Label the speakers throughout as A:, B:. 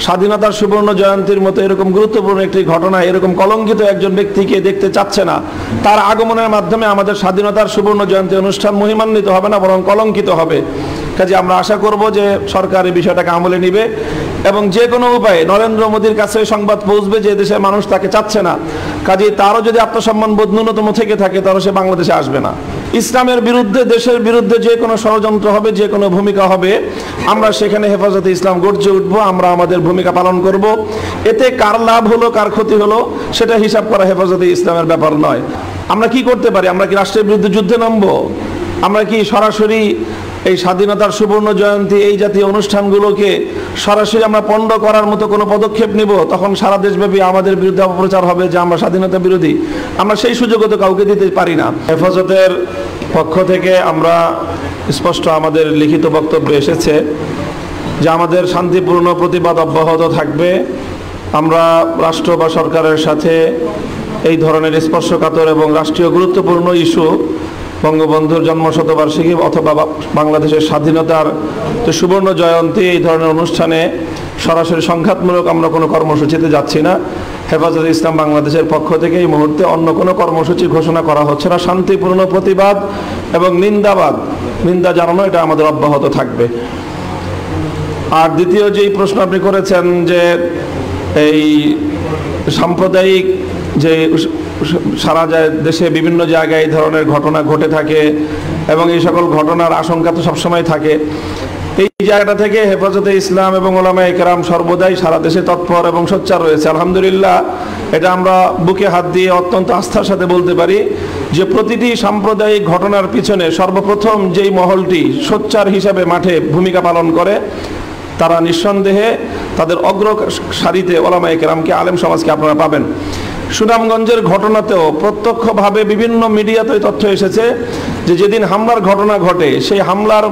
A: স্বাধীনতার সুবর্ণ জয়ন্তীর মতো এরকম গুরুত্বপূর্ণ একটি ঘটনা এরকম কলঙ্কিত একজন ব্যক্তিকে দেখতে চাচ্ছে না, তার আগমনের মাধ্যমে আমাদের স্বাধীনতার সুবর্ণ জয়ন্তী অনুষ্ঠান মহিমান্বিত হবে না, বরং কলঙ্কিত হবে। কাজে আমরা আশা করব যে সরকার এই বিষয়টাকে আমলে নিবে এবং যে কোনো উপায়ে নরেন্দ্র মোদীর কাছে সংবাদ পৌঁছবে যে দেশের মানুষ তাকে চাচ্ছে না। কাজে তারও যদি আত্মসম্মান বোধ ন্যূনতম থেকে থাকে তাহলে সে বাংলাদেশে আসবে না। ইসলামের বিরুদ্ধে, দেশের বিরুদ্ধে যে কোনো ষড়যন্ত্র হবে, যে কোনো ভূমিকা হবে, আমরা সেখানে হেফাজতে ইসলাম গর্জে উঠবো, আমরা আমাদের ভূমিকা পালন করব। এতে কার লাভ হলো কার ক্ষতি হলো সেটা হিসাব করা হেফাজতে ইসলামের ব্যাপার নয়। আমরা কি করতে পারি? আমরা কি রাষ্ট্রের বিরুদ্ধে যুদ্ধে নামবো? আমরা কি সরাসরি এই স্বাধীনতার সুবর্ণ জয়ন্তী এই জাতীয় অনুষ্ঠানগুলোকে সরাসরি আমরা পণ্ড করার মতো কোনো পদক্ষেপ নিব? তখন সারা দেশব্যাপী আমাদের বিরুদ্ধে অপপ্রচার হবে যে আমরা স্বাধীনতা বিরোধী। আমরা সেই সুযোগও তো কাউকে দিতে পারি না। হেফাজতের পক্ষ থেকে আমরা স্পষ্ট আমাদের লিখিত বক্তব্যে এসেছে যে আমাদের শান্তিপূর্ণ প্রতিবাদ অব্যাহত থাকবে। আমরা রাষ্ট্র বা সরকারের সাথে এই ধরনের স্পর্শকাতর এবং রাষ্ট্রীয় গুরুত্বপূর্ণ ইস্যু, বঙ্গবন্ধুর জন্মশতবার্ষিকী অথবা বাংলাদেশের স্বাধীনতার সুবর্ণ জয়ন্তী, এই ধরনের অনুষ্ঠানে সরাসরি সংঘাতমূলক আমরা কোনো কর্মসূচিতে যাচ্ছি না। হেফাজতে ইসলাম বাংলাদেশের পক্ষ থেকে এই মুহূর্তে অন্য কোনো কর্মসূচি ঘোষণা করা হচ্ছে না। শান্তিপূর্ণ প্রতিবাদ এবং নিন্দা জানানো এটা আমাদের অব্যাহত থাকবে। আর দ্বিতীয় যেই প্রশ্ন আপনি করেছেন যে এই সাম্প্রদায়িক যে সারা দেশে বিভিন্ন জায়গায় এই ধরনের ঘটনা ঘটে থাকে এবং এই সকল ঘটনার আশঙ্কা তো সবসময় থাকে, এই জায়গাটা থেকে হেফাজতে ইসলাম এবং ওলামায়ে কেরাম সর্বদাই সারা দেশে তৎপর এবং সোচ্চার রয়েছে। আলহামদুলিল্লাহ, এটা আমরা বুকে হাত দিয়ে অত্যন্ত আস্থার সাথে বলতে পারি যে প্রতিটি সাম্প্রদায়িক ঘটনার পিছনে সর্বপ্রথম যেই মহলটি সোচ্চার হিসাবে মাঠে ভূমিকা পালন করে তারা নিঃসন্দেহে তাদের অগ্র সারিতে ওলামায়ে কেরামকে, আলেম সমাজকে আপনারা পাবেন। সুনামগঞ্জের ঘটনাতেও প্রত্যক্ষভাবে বিভিন্ন মিডিয়াতে তথ্য এসেছে যে যেদিন হামলার ঘটনা ঘটে সেই হামলার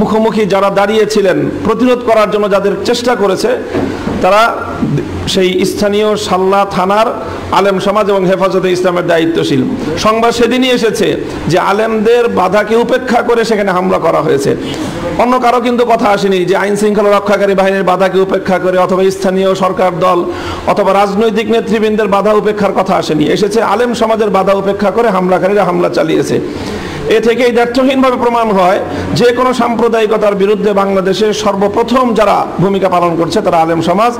A: মুখোমুখি যারা দাঁড়িয়েছিলেন, প্রতিরোধ করার জন্য যাদের চেষ্টা করেছে, তারা সেই স্থানীয় সাল্লা থানার আলেম সমাজ এবং হেফাজতে ইসলামের দায়িত্বশীল। সংবাদ সেদিনই এসেছে যে আলেমদের বাধাকে উপেক্ষা করে সেখানে হামলা করা হয়েছে। অন্য কারো কিন্তু কথা আসেনি যে আইন শৃঙ্খলা রক্ষাকারী বাহিনীর বাধাকে উপেক্ষা করে অথবা স্থানীয় সরকার দল অথবা রাজনৈতিক নেতৃবৃন্দের বাধা উপেক্ষার কথা আসেনি। এসেছে আলেম সমাজের বাধা উপেক্ষা করে হামলাকারীরা হামলা চালিয়েছে। এ থেকে এই দ্ব্যর্থহীনভাবে প্রমাণ হয় যে কোনো সাম্প্রদায়িকতার বিরুদ্ধে বাংলাদেশে সর্বপ্রথম যারা ভূমিকা পালন করছে তারা আলেম সমাজ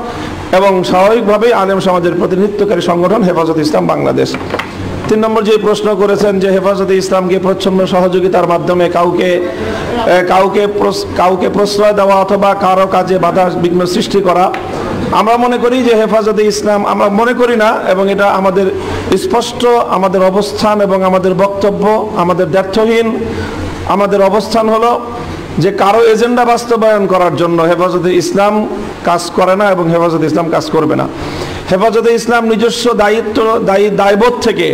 A: এবং স্বাভাবিকভাবেই আলেম সমাজের প্রতিনিধিত্বকারী সংগঠন হেফাজতে ইসলাম বাংলাদেশ। 3 নম্বর যে প্রশ্ন করেছেন যে হেফাজতে ইসলামকে প্রচ্ছন্ন সহযোগিতার মাধ্যমে কাউকে প্রশ্রয় দেওয়া অথবা কারো কাজে বাধা বিঘ্ন সৃষ্টি করা, আমরা মনে করি যে হেফাজতে ইসলাম, আমরা মনে করি না এবং এটা আমাদের স্পষ্ট আমাদের অবস্থান এবং আমাদের বক্তব্য, আমাদের দ্ব্যর্থহীন আমাদের অবস্থান হলো যে কারো এজেন্ডা বাস্তবায়ন করার জন্য হেফাজতে ইসলাম কাজ করে না এবং হেফাজতে ইসলাম কাজ করবে না। হেফাজতে ইসলাম নিজস্ব দায়বোধ থেকে,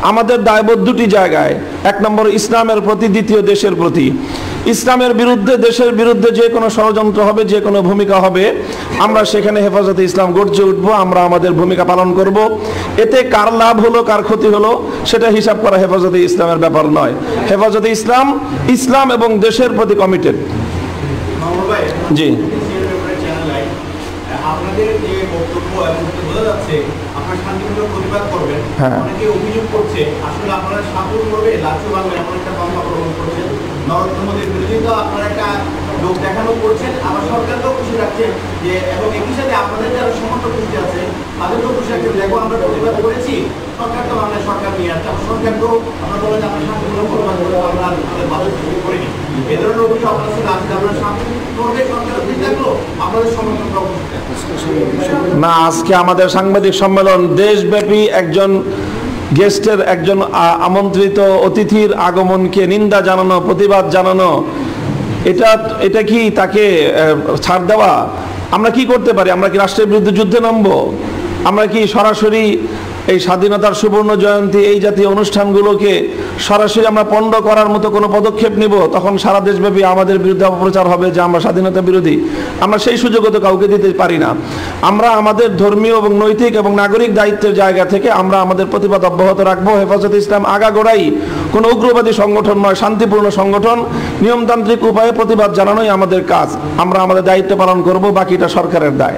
A: আমাদের দায়বোধ দুটি জায়গায়, 1 নম্বর ইসলামের প্রতি, দ্বিতীয় দেশের প্রতি। ইসলামের বিরুদ্ধে, দেশের বিরুদ্ধে যে কোনো ষড়যন্ত্র হবে, যে কোনো ভূমিকা হবে, আমরা সেখানে হেফাজতে ইসলাম গর্জে উঠবো, আমরা আমাদের ভূমিকা পালন করব। এতে কার লাভ হলো কার ক্ষতি হলো সেটা হিসাব করা হেফাজতে ইসলামের ব্যাপার নয়। হেফাজতে ইসলাম এবং দেশের প্রতি কমিটেড। জি,
B: আপনাদের যে বক্তব্য এবং বোঝা যাচ্ছে আপনারা শান্তিপূর্ণ প্রতিবাদ করবেন, অনেকে অভিযোগ করছে আসলে আপনারা শান্তিপূর্ণভাবে লাচু বাংলা এমন একটা পন্থা গ্রহণ করছেন, নরেন্দ্র মোদীর বিরোধিতা আপনারা একটা লোক দেখানো করছেন, আবার সরকারকেও খুশি রাখছেন যে, এবং একই সাথে আপনাদের যারা সমর্থক খুশি আছে তাদেরকেও খুশি রাখছেন। দেখো আমরা প্রতিবাদ করেছি, সরকার তো বাংলায় সরকার নিয়ে আসছে, আমরা সরকারকেও আমরা বলেন আমরা শান্তিপূর্ণ প্রতিবাদ করবো, আমরা আমাদের বাধা সৃষ্টি করিনি। এ ধরনের অভিযোগ আপনার সাথে আছে, আমরা শান্তিপূর্ণভাবে সরকারের দিকে থাকলো আপনাদের সমর্থন
A: না। আজকে আমাদের সাংবাদিক সম্মেলন দেশব্যাপী একজন গেস্টের, একজন আমন্ত্রিত অতিথির আগমনকে নিন্দা জানানো, প্রতিবাদ জানানো, এটা কি তাকে ছাড় দেওয়া? আমরা কি করতে পারি? আমরা কি রাষ্ট্রের বিরুদ্ধে যুদ্ধে নামবো? আমরা কি সরাসরি এই স্বাধীনতার সুবর্ণ জয়ন্তী এই জাতীয় অনুষ্ঠানগুলোকে সরাসরি আমরা পণ্ড করার মতো কোনো পদক্ষেপ নিব, তখন সারা দেশব্যাপী আমাদের বিরুদ্ধে অপপ্রচার হবে যে আমরা স্বাধীনতা বিরোধী। আমরা সেই সুযোগও তো কাউকে দিতে পারি না। আমরা আমাদের ধর্মীয় এবং নৈতিক এবং নাগরিক দায়িত্বের জায়গা থেকে আমরা আমাদের প্রতিবাদ অব্যাহত রাখবো। হেফাজতে ইসলাম আগাগোড়াই কোনো উগ্রবাদী সংগঠন নয়, শান্তিপূর্ণ সংগঠন। নিয়মতান্ত্রিক উপায়ে প্রতিবাদ জানানোই আমাদের কাজ। আমরা আমাদের দায়িত্ব পালন করব, বাকিটা সরকারের দায়।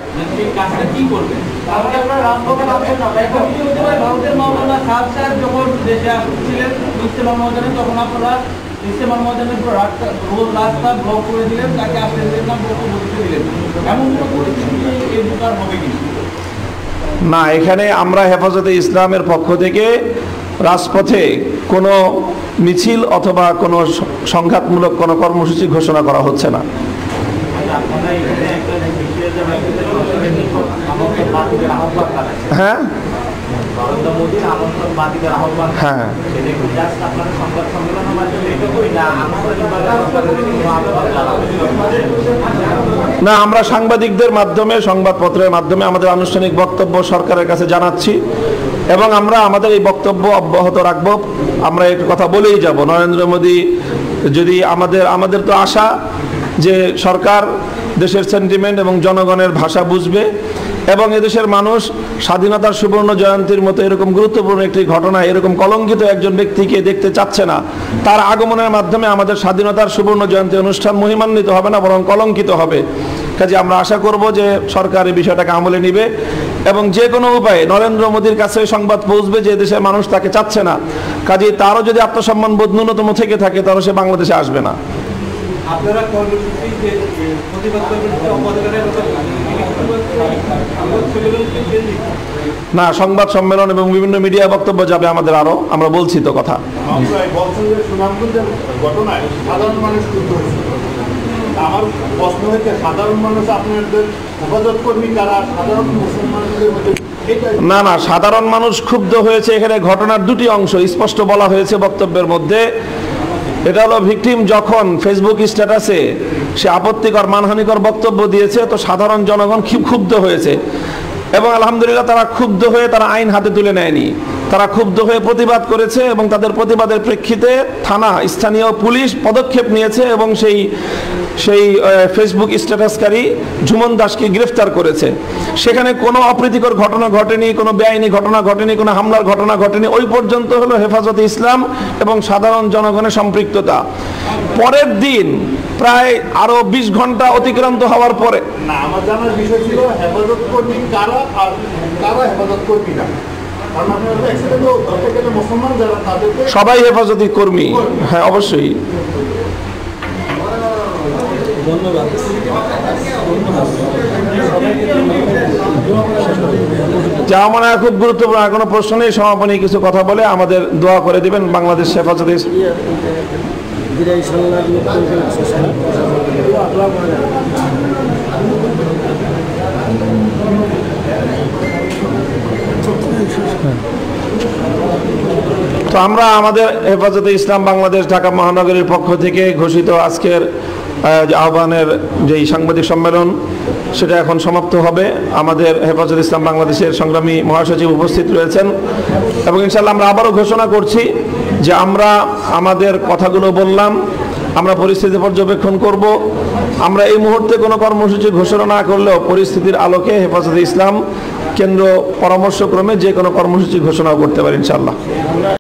A: না, এখানে আমরা হেফাজতে ইসলামের পক্ষ থেকে রাজপথে কোনো মিছিল অথবা কোনো সংঘাতমূলক কোনো কর্মসূচি ঘোষণা করা হচ্ছে না। হ্যাঁ হ্যাঁ, না, আমরা সাংবাদিকদের মাধ্যমে, সংবাদপত্রের মাধ্যমে আমাদের আনুষ্ঠানিক বক্তব্য সরকারের কাছে জানাচ্ছি এবং আমরা আমাদের এই বক্তব্য অব্যাহত রাখবো। আমরা একটু কথা বলেই যাব। নরেন্দ্র মোদী যদি আমাদের তো আশা যে সরকার দেশের সেন্টিমেন্ট এবং জনগণের ভাষা বুঝবে এবং এদেশের মানুষ স্বাধীনতার সুবর্ণ জয়ন্তীর মতো এরকম গুরুত্বপূর্ণ একটি ঘটনা, এরকম কলঙ্কিত একজন ব্যক্তিকে দেখতে চাচ্ছে না। তার আগমনের মাধ্যমে আমাদের স্বাধীনতার সুবর্ণ জয়ন্তী অনুষ্ঠান মহিমান্বিত হবে না, বরং কলঙ্কিত হবে। কাজে আমরা আশা করব যে সরকার এই বিষয়টাকে আমলে নিবে এবং যে কোনো উপায়ে নরেন্দ্র মোদীর কাছে সংবাদ পৌঁছবে যে দেশের মানুষ তাকে চাচ্ছে না। কাজে তারও যদি আত্মসম্মান বোধ ন্যূনতম থেকে থাকে তাহলে সে বাংলাদেশে আসবে না।
B: আপনারা প্রতিবাদ
A: না, সংবাদ সম্মেলন এবং বিভিন্ন মিডিয়া বক্তব্য যাবে আমাদের আরো, আমরা বলছি তো কথা।
B: আমার প্রশ্ন হচ্ছে সাধারণ মানুষ আপনাদের হেফাজত কর্মী কারা, সাধারণ মুসলমানদের মধ্যে?
A: না না, সাধারণ মানুষ ক্ষুব্ধ হয়েছে। এখানে ঘটনার দুটি অংশ স্পষ্ট বলা হয়েছে বক্তব্যের মধ্যে। এটা হলো ভিকটিম যখন ফেসবুক স্ট্যাটাসে সে আপত্তিকর মানহানিকর বক্তব্য দিয়েছে, তো সাধারণ জনগণ ক্ষুব্ধ হয়েছে এবং আলহামদুলিল্লাহ তারা ক্ষুব্ধ হয়ে তারা আইন হাতে তুলে নেয়নি। তারা ক্ষুব্ধ হয়ে প্রতিবাদ করেছে এবং তাদের প্রতিবাদের প্রেক্ষিতে থানা, স্থানীয় পুলিশ পদক্ষেপ নিয়েছে এবং সেই ফেসবুক স্ট্যাটাসকারী ঝুমন দাসকে গ্রেফতার করেছে। সেখানে কোনো অপ্রীতিকর ঘটনা ঘটেনি, কোনো বেআইনি ঘটনা ঘটেনি, কোনো হামলার ঘটনা ঘটেনি। ওই পর্যন্ত হলো হেফাজতে ইসলাম এবং সাধারণ জনগণের সম্পৃক্ততা। পরের দিন প্রায় আরো 20 ঘন্টা অতিক্রান্ত হওয়ার পরে
B: না, আমার জানার বিষয় ছিল হেফাজত কর্মী কারা আর কারা হেফাজত কর্মী না।
A: সবাই হেফাজতি কর্মী। হ্যাঁ, অবশ্যই। যা মনে হয় খুব গুরুত্বপূর্ণ। কোনো প্রশ্ন নেই, সমাপনী কিছু কথা বলে আমাদের দোয়া করে দিবেন বাংলাদেশ হেফাজতে। তো আমরা আমাদের হেফাজতে ইসলাম বাংলাদেশ ঢাকা মহানগরীর পক্ষ থেকে ঘোষিত আজকের আহ্বানের যেই সাংবাদিক সম্মেলন সেটা এখন সমাপ্ত হবে। আমাদের হেফাজত ইসলাম বাংলাদেশের সংগ্রামী মহাসচিব উপস্থিত রয়েছেন এবং ইনশাআল্লাহ আমরা আবারও ঘোষণা করছি যে আমরা আমাদের কথাগুলো বললাম, আমরা পরিস্থিতি পর্যবেক্ষণ করব। আমরা এই মুহূর্তে কোনো কর্মসূচি ঘোষণা না করলেও পরিস্থিতির আলোকে হেফাজতে ইসলাম কেন্দ্র পরামর্শক্রমে যে কোনো কর্মসূচি ঘোষণা করতে পারে ইনশাআল্লাহ।